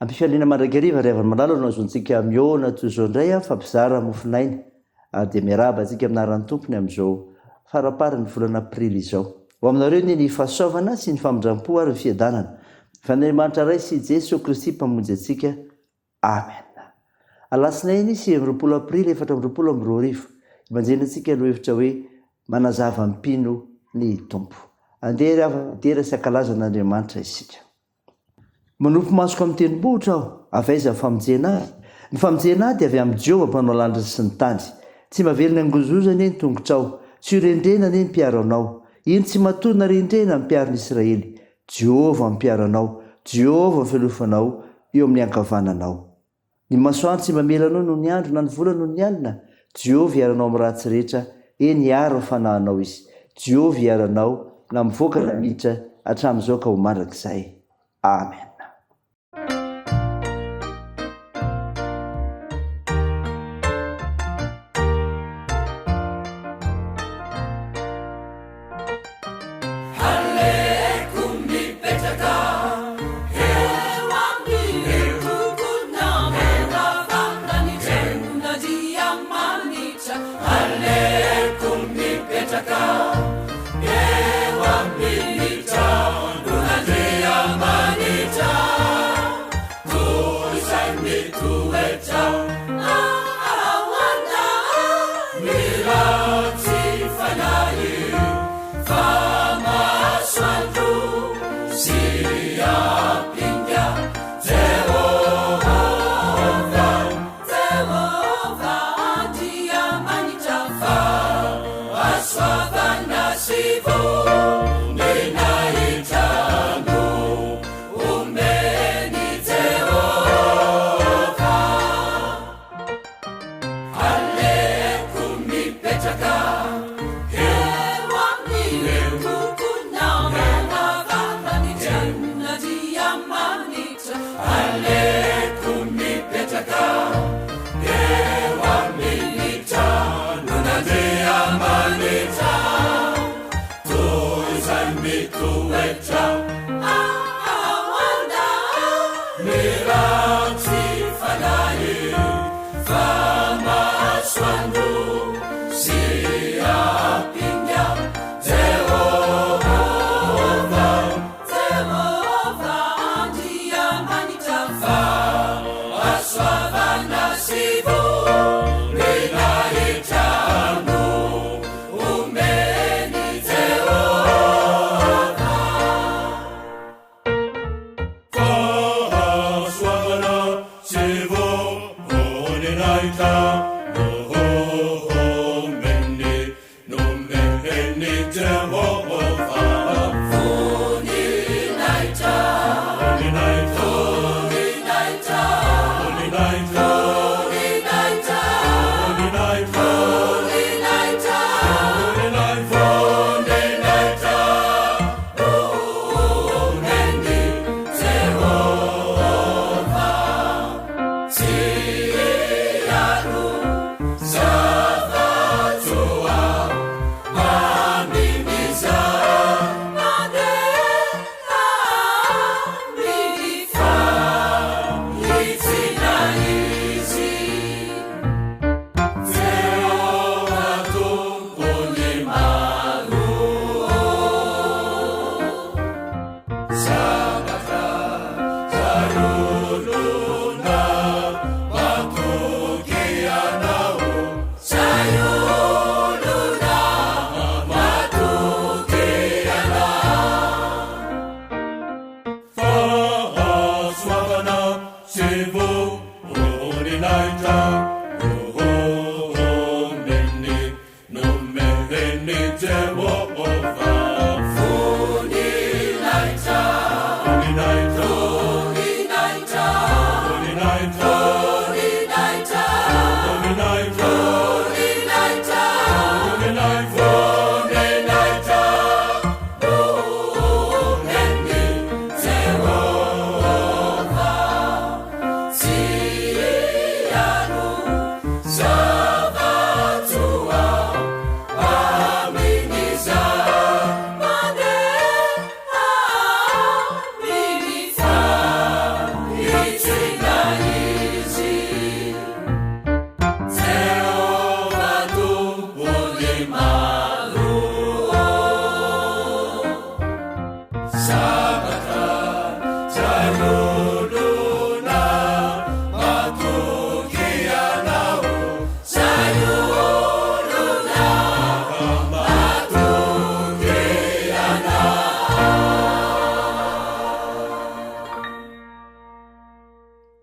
Ampifaliana mandrakariva ry avany malalo anao zontsika miona toy izao indray a fampizara mofinainy dia miaraba antsika aminaran'ny tompony amin'izao faraparany volana aprily izao. Ho aminareo ny fahasoavana sy ny famindram-po ary ny fiadanana. Fa ny Andriamanitra ray sy Jesosy Kristy mpamonjy antsika. Amen. Alasinainy sy 20 aprily 2022 imanjena antsika no hevitra hoe manazava mpino ny tompo. Andera sy ankalazan'Andriamanitra isika. Manompo masoko amin'ny tendrombohitra aho, avaiza famonjena ahy. Ny famonjena ahy dia avy amin'ny Jehova mpanao lanitra sy ny tany. Tsy mahavelona angozozana ny tongotrao, tsy rendrena ny mpiaro anao. Iny tsy matonona rendrena ny mpiaro Israely. Jehova mpiaro anao, Jehova filofanao eo amin'ny ankavananao. Ny masoandro tsy mamela anao noho ny andro na ny volana noho ny alina. Jehova iaranao amin'ny ratsy rehetra, eny aro fanahinao izy. Jehova iaranao na mivoaka na miditra hatramin'izao ka ho mandrakizay. Amen. Siano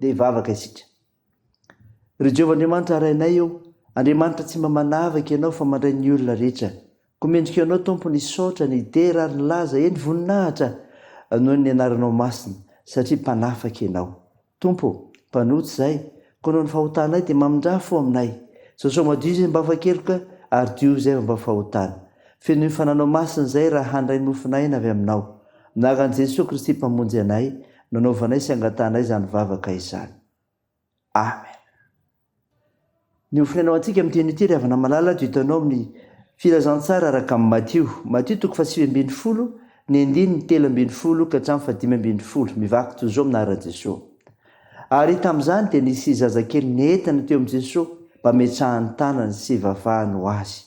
dia hivavaka isika. Ry Jehovahandriamanitra arainay eo, Andriamanitra tsy mba manavaka ianao fa mandray ny olona rehetra. Komendrika ianao Tompo ny saotra, ny dera ary ny laza, eny voninahitra noho ny anaranao masina, satria mpanafaka ianao. Tompo, mpanotsy izahay, koa noho ny fahotanay dia mamindra fo aminay. Sao madio izay mba fakeloka ary dio izay mba fahotana. Feno ny fananao masina izay raha handray nofinaina avy aminao. Nagan Jesosy Kristy mpamonjy anay, nanaovanay sy angatanay izany vavaka izany. Amen. Ny ofinainao antsika amin'ity ity ravana malala dia hitanao amin'ny filazantsara araka amin'ny Matio 7:20, ny 9:13 ka hatramin'ny 15:10 mivaky toy izao aminaran'i Jesosy. Ary tamin'izany dia nisy zazakely nentina teo amin'i Jesosy mba metrahany tanany sy vavahany ho azy.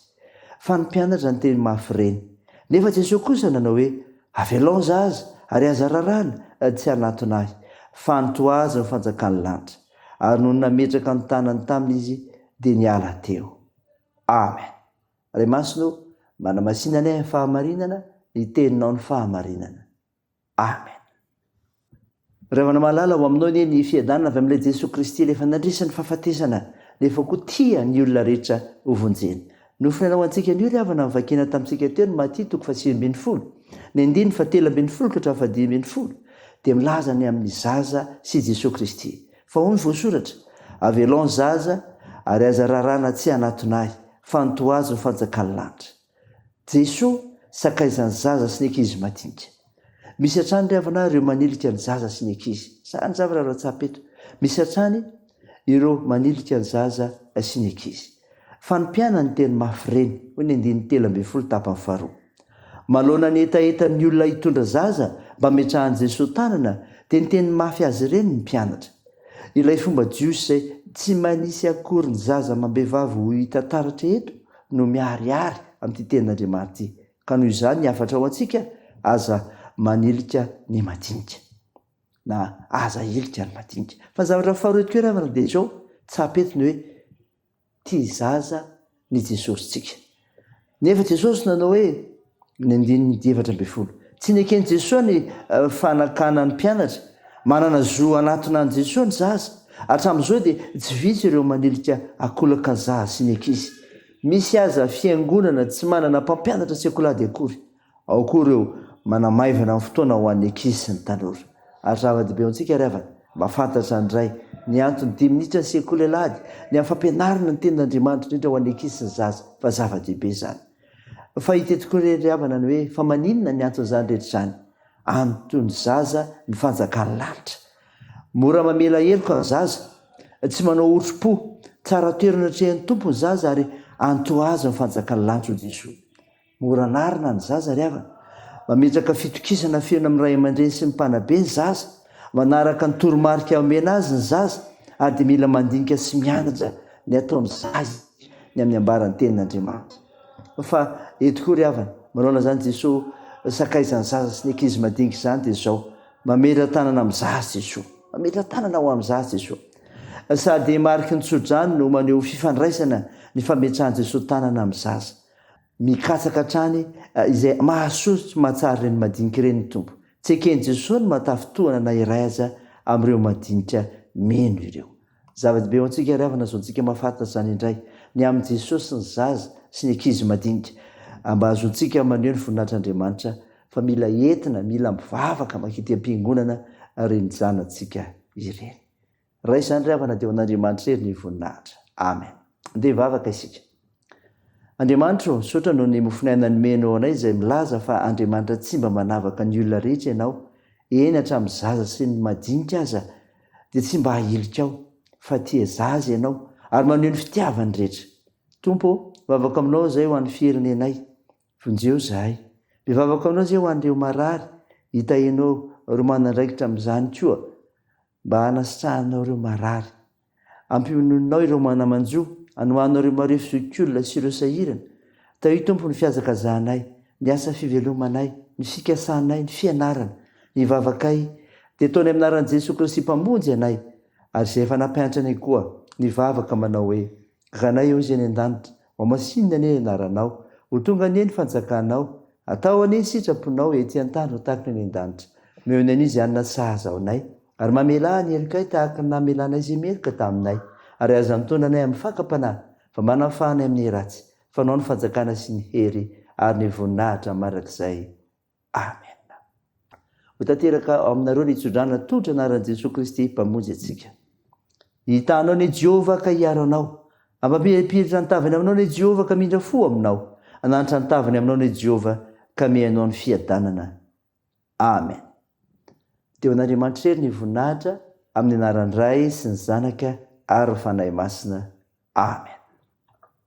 Fa ny mpianatra ny teny mafy ireny. Nefa Jesosy kosa nanao hoe, avelao zaza ary aza rarana, tsy hanatonahy, fa nytoazy ny fanjakan'ny lanitra. Ary noho nametraka ny tanany taminy izy dia niala teo. Amen. Ray masino, manamasinanay amin'ny fahamarinana, ny teninao ny fahamarinana. Amen. Ravana malala ho aminao ny fiadanana avy amin'ilay Jesosy Kristy lefa nandrisany fahafatesana, nefa koa tia ny olona rehetra hovonjeny. Nofinainao antsika ny io ry havana vakina tamintsika teo ny Matio 7:20, ny 9:13 ka hatramin'ny 15:10 dia milaza ny amin'ny zaza sy Jesosy Kristy. Fa hoy ny voasoratra, avelao ny zaza ary aza rarana tsy hanatonahy, fa nytoazy ny fanjakan'ny lanitra. Jesosy sakaizany zaza sy ny ankizy madinika. Misy hatrany ry havana ireo manilika ny zaza sy ny ankizy. Sany zavatra ratsapeto. Misy hatrany ireo manilika ny zaza sy ny ankizy. Fa ny mpiana ny teny mafy ireny, hoy ny 9:13 tapany faharoa. Malona ny etaetan'ny olona hitondra zaza mba metrahan'i Jesosy tanana, dia ny teny mafy azy ireny ny mpianatra. Ilay fomba jiosy izay tsy manisy akory ny zaza mambehivavy ho hita taratra eto no miariary amin'ity tenin'Andriamanitra ity. Ka noho izany niafatra ao antsika, aza manilika ny madinika, na aza ilika ny madinika. Fa zavatra faharoa tokoa ravana dia izao, tsapetiny hoe tia zaza ny Jesosy tsika. Nefa Jesosy nanao hoe ny 9:11, tsy nekeny Jesosy ny fanakana ny mpianatra, manana zo anatona an' Jesosy ny zaza. Hatramin'izao dia tsy vitsy ireo manilika akolaka ny zaza sy ny ankizy. Misy aza fiangonana tsy manana mpampianatra sy akolady akory. Ao koa ireo manamaivana amin'ny fotoana ho an'ny ankizy sy ny tanora. Ary zava-dehibe antsika ry havana, mba fantatra andray ny antony 10 minitra sy sekoly alady, ny amin'ny fampianarana ny tenin'Andriamanitra indrindra ho an'ny ankizy sy ny zaza, fa zava-dehibe izany. Fa hita tokoa ry havana ny hoe fa maninona ny anton'izany rehetra izany? Antony zaza ny fanjakan'ny lanitra. Mora mamela heloka ny zaza, tsy manao otro-po, tsara toerana trehan'ny tompo ny zaza ary antoazy ny fanjakan'ny lanitra ho Jesosy. Mora narina ny zaza ry havana, mametraka fitokisana feno amin'ny ray aman-dreny sy ny mpanabe ny zaza, manaraka ny toromarika omena azy ny zaza, ary dia mila mandinika sy mianatra ny ataon'ny zaza ny amin'ny ambaran'ny tenin'Andriamanitra. Fa eto koa ry havana, manao zany Jesosy sakaizany zaza sy ny ankizy madinika izany dia izao, mamela tanana amin'ny zaza Jesosy, mamela tanana ho amin'ny zaza Jesosy. Sady mariky ny tsodrano no maneho fifandraisana ny fametrahan'i Jesosy tanana amin'ny zaza. Mikatsaka hatrany izay mahasoa sy mahatsara ireny madinika ireny ny tompo. Tsy eken'i Jesosy no matafitohana na iray aza amin'ireo madinika meno ireo. Zava-dehibe ho antsika ry havana zao antsika mahafantatra izany indray, ny amin'i Jesosy ny zaza sy ny ankizy madinika. Mba azontsika maneho ny voninahitr'Andriamanitra fa mila entina, mila mivavaka makity am-piangonana reny zanantsika ireny. Ray izany ry havana dia ho an'Andriamanitra ery ny voninahitra. Amen. Andeha hivavaka isika. Andriamanitra, misaotra noho ny mofinaina nomenao anay izay milaza fa Andriamanitra tsy mba manavaka ny olona rehetra ianao, eny hatramin'ny zaza sy ny madinika aza, dia tsy mba hahilika ao, fa tia zaza ianao ary maneho ny fitiavany rehetra. Tompo, mivavaka aminao izay ho an'ny firenenay, vonjeo izahay. Mivavaka aminao izay ho an'ireo marary, hitahinao ireo manandraikitra amin'izany koa, mba hanasitrahanao ireo marary. Ampioninao ireo manamanjo, anohanao ireo mareo fizokiolona sy ireo sahirana. Taio Tompo ny fiazakazahanay, ny asa fivelomanay, ny fikasanay, ny fianarana, ny vavakay, dia ataony amin'ny anaran'i Jesosy Kristy mpamonjy anay, ary izay efa nampianatra anay koa, ny vavaka manao hoe: ranay eo izy any an-danitra, ho masinina anie anaranao, ho tonga anie ny fanjakanao, atao anie ny sitraponao ety an-tany ho tahaka ny any an-danitra. Meo ny an'izy anona sahaza ao anay, ary mamela ny helikay tahaka ny namelanay zay melika taminay, ary aza mitonanay amin'ny fakapanahy fa manafahanay amin'ny ratsy, fanao ny fanjakana sy ny hery ary ny voninahitra marak'izay. Amen. Ho tanteraka ao aminareo ny itsodrana todra anaran'i Jesosy Kristy mpamonjy antsika. Hitanao ny Jehovah ka hiaro anao, ampampiriritra ny tavany aminao ny Jehovah ka mindra fo aminao, ananitra ny tavany aminao ny Jehovah ka mihainao ny fiadanana. Amen. Teo an'Andriamanitra hery ny voninahitra, amin'ny anaran'ny Ray sy ny Zanaka ary ny Fanahy Masina. Amen.